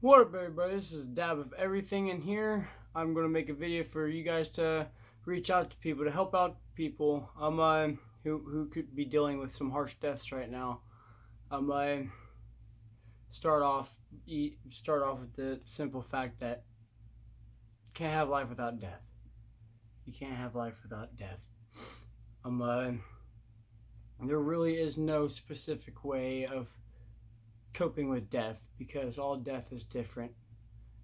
What up, everybody? This is Dab of Everything in here. I'm going to make a video for you guys to reach out to people, to help out people who could be dealing with some harsh deaths right now. Start off start off with the simple fact that you can't have life without death. You can't have life without death. Um, uh, there really is no specific way of coping with death because all death is different.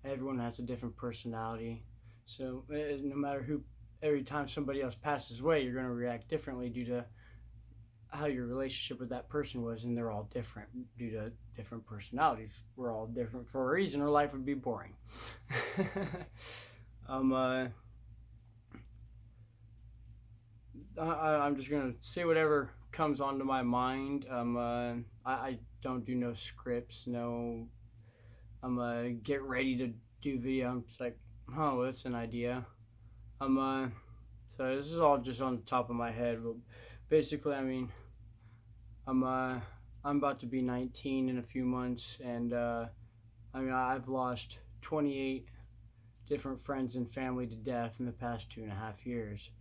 Everyone has a different personality. So no matter who, every time somebody else passes away, you're going to react differently due to how your relationship with that person was, and they're all different due to different personalities. We're all different for a reason, or life would be boring. um, uh, I'm just gonna say whatever comes onto my mind. I don't do no scripts, no. Get ready to do video. I'm just like, oh, that's an idea. I'm so this is all just on the top of my head, but basically, I'm uh, I'm about to be 19 in a few months, and I've lost 28 different friends and family to death in the past 2.5 years,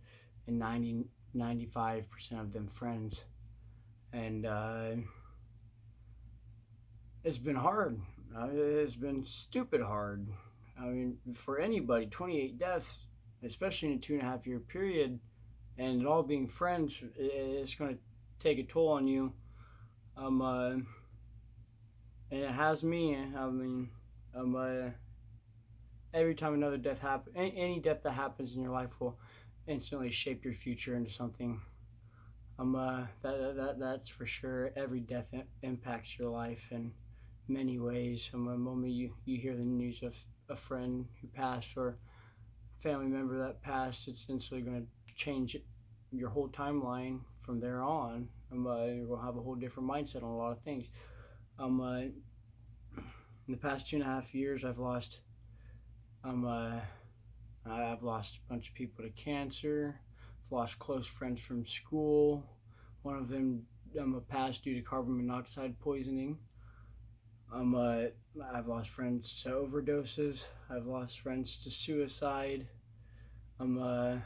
and 95% of them friends, and it's been hard. It's been stupid hard. For anybody, 28 deaths, especially in a 2.5 year period, and all being friends, it's going to take a toll on you. And it has me. Every time another death happens, any death that happens in your life will instantly shape your future into something. That's for sure. Every death impacts your life in many ways. The moment you hear the news of a friend who passed or family member that passed, it's instantly going to change your whole timeline from there on. You'll have a whole different mindset on a lot of things. In the past 2.5 years, I've lost a bunch of people to cancer. I've lost close friends from school. One of them passed due to carbon monoxide poisoning. I've lost friends to overdoses. I've lost friends to suicide. And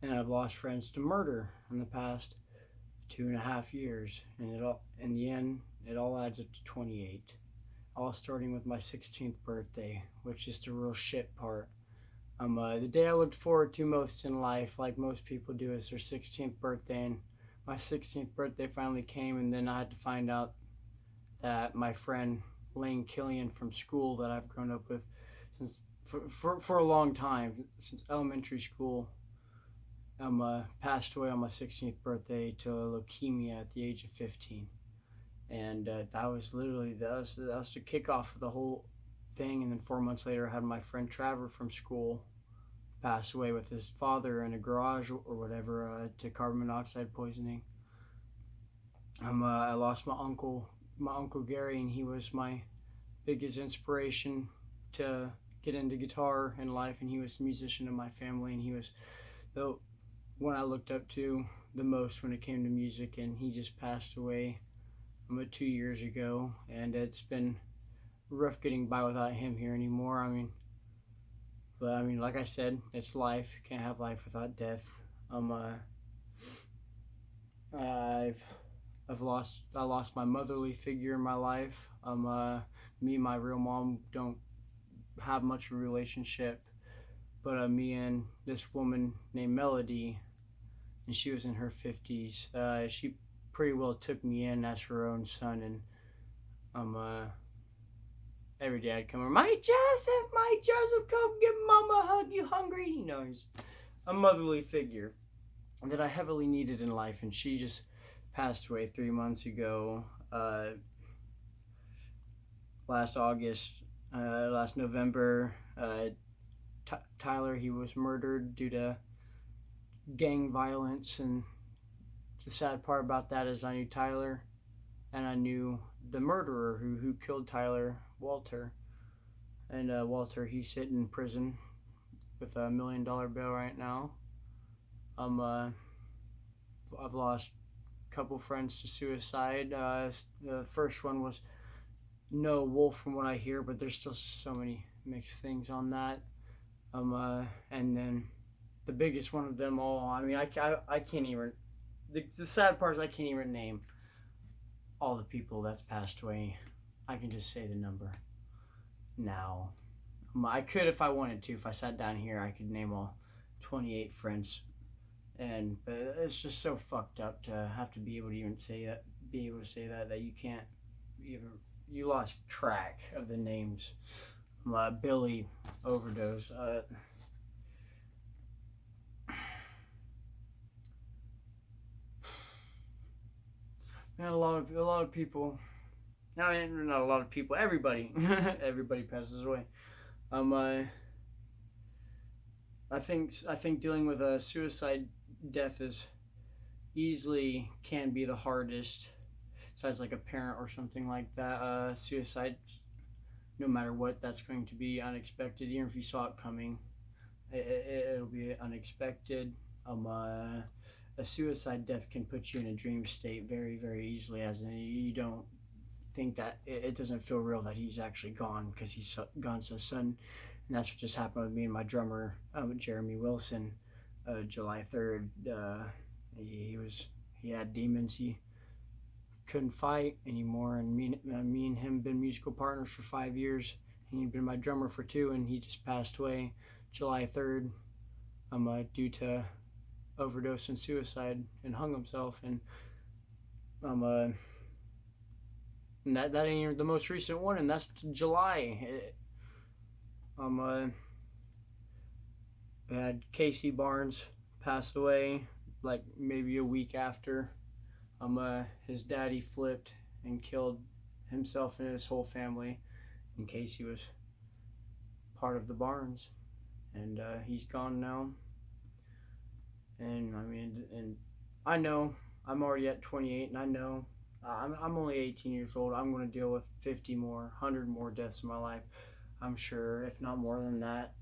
I've lost friends to murder in the past 2.5 years. And in the end, it all adds up to 28. All starting with my 16th birthday, which is the real shit part. The day I looked forward to most in life, like most people do, is their 16th birthday. And my 16th birthday finally came, and then I had to find out that my friend Lane Killian from school that I've grown up with since for a long time, since elementary school, passed away on my 16th birthday to leukemia at the age of 15. And that was the kickoff of the whole thing. And then 4 months later, I had my friend Trevor from school pass away with his father in a garage or whatever to carbon monoxide poisoning. I lost my uncle Gary, and he was my biggest inspiration to get into guitar in life, and he was the musician of my family, and he was the one I looked up to the most when it came to music, and he just passed away 2 years ago, and it's been rough getting by without him here anymore. Like I said, it's life. You can't have life without death. I lost my motherly figure in my life. Me and my real mom don't have much of a relationship, but me and this woman named Melody, and she was in her 50s. She pretty well took me in as her own son, and every day I'd come over, my Joseph, come give Mama a hug. You hungry? He's a motherly figure that I heavily needed in life, and she just passed away 3 months ago. Last November, Tyler, he was murdered due to gang violence, and the sad part about that is I knew Tyler, and I knew the murderer who killed Tyler, Walter. And Walter, he's sitting in prison with a $1 million bail right now. I've lost a couple friends to suicide. The first one was know Wolf from what I hear, but there's still so many mixed things on that. And then the biggest one of them all. I mean, I can't even. The sad part is I can't even name all the people that's passed away. I can just say the number now. I could if I wanted to. If I sat down here, I could name all 28 friends. But it's just so fucked up to have to be able to even say that. Be able to say that you can't even. You lost track of the names. Billy overdose. Man, a lot of people. I mean, not a lot of people. Everybody, everybody passes away. I think dealing with a suicide death is easily can be the hardest. Besides, like a parent or something like that, suicide, no matter what, that's going to be unexpected. Even if you saw it coming, it'll be unexpected. A suicide death can put you in a dream state very, very easily, as in you don't think that it doesn't feel real that he's actually gone because he's gone so sudden. And that's what just happened with me and my drummer, Jeremy Wilson, July 3rd. He had demons. He couldn't fight anymore, and me and him been musical partners for 5 years, and he'd been my drummer for 2, and he just passed away July 3rd due to overdose and suicide, and hung himself. And and that ain't the most recent one, and that's July. We had Casey Barnes pass away like maybe a week after. His daddy flipped and killed himself and his whole family, and Casey was part of the Barnes, and he's gone now. And I mean, and I know I'm already at 28, and I know I'm only 18 years old. I'm going to deal with 50 more, 100 more deaths in my life, I'm sure, if not more than that.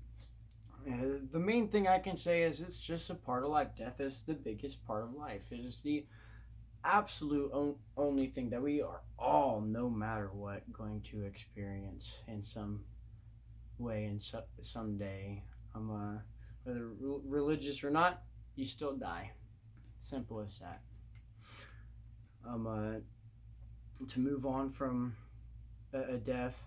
The main thing I can say is it's just a part of life. Death is the biggest part of life. It is the absolute only thing that we are all, no matter what, going to experience in some way and someday. Whether religious or not, you still die. Simple as that. To move on from a death,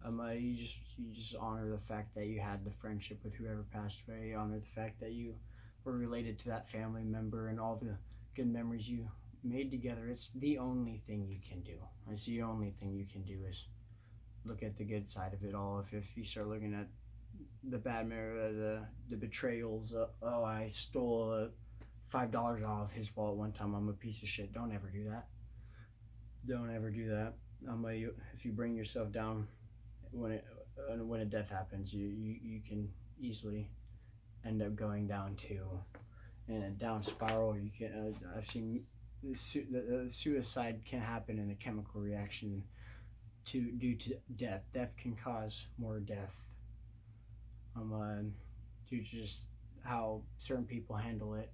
you just honor the fact that you had the friendship with whoever passed away. You honor the fact that you were related to that family member and all the good memories you made together. It's the only thing you can do. It's the only thing you can do is look at the good side of it all. If you start looking at the bad memory, the betrayals, I stole $5 off his wallet one time, I'm a piece of shit. Don't ever do that. Don't ever do that. If you bring yourself down when a death happens, you can easily end up going down too, in a down spiral. You can I've seen the suicide can happen in a chemical reaction due to death. Death can cause more death. Due to just how certain people handle it.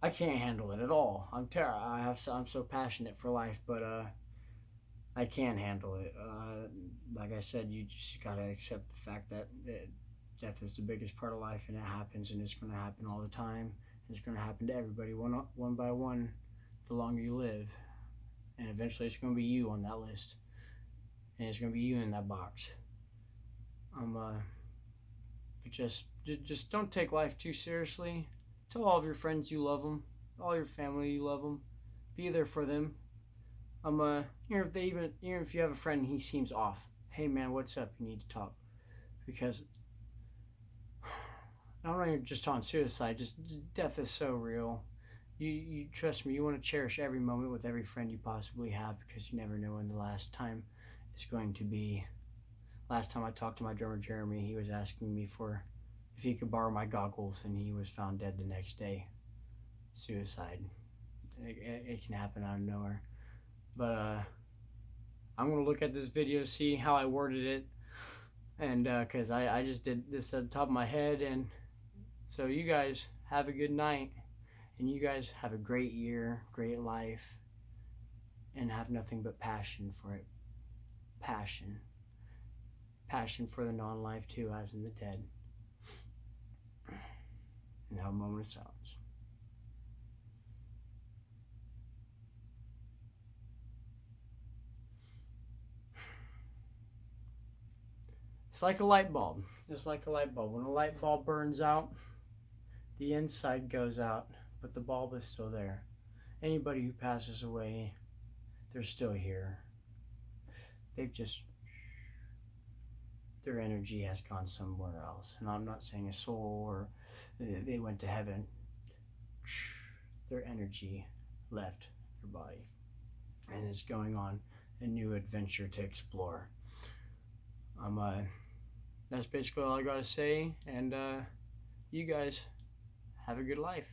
I can't handle it at all. I'm so passionate for life, but I can't handle it. Like I said, you just gotta accept the fact that death is the biggest part of life, and it happens, and it's gonna happen all the time. It's gonna happen to everybody, one by one, the longer you live, and eventually it's gonna be you on that list, and it's gonna be you in that box. But just don't take life too seriously. Tell all of your friends you love them, all your family you love them. Be there for them. Even if you have a friend and he seems off, hey man, what's up? You need to talk, because I'm not even just on suicide. Just death is so real. You trust me. You want to cherish every moment with every friend you possibly have, because you never know when the last time is going to be. Last time I talked to my drummer Jeremy, he was asking me if he could borrow my goggles, and he was found dead the next day. Suicide. It can happen out of nowhere. But I'm gonna look at this video to see how I worded it, and because I just did this at the top of my head. And so you guys have a good night, and you guys have a great year, great life, and have nothing but passion for it. Passion. Passion for the non-life too, as in the dead. And have a moment of silence. It's like a light bulb. It's like a light bulb. When a light bulb burns out, the inside goes out, but the bulb is still there. Anybody who passes away, they're still here. They've just, their energy has gone somewhere else. And I'm not saying a soul or they went to heaven. Their energy left their body and is going on a new adventure to explore. That's basically all I gotta say, and you guys have a good life.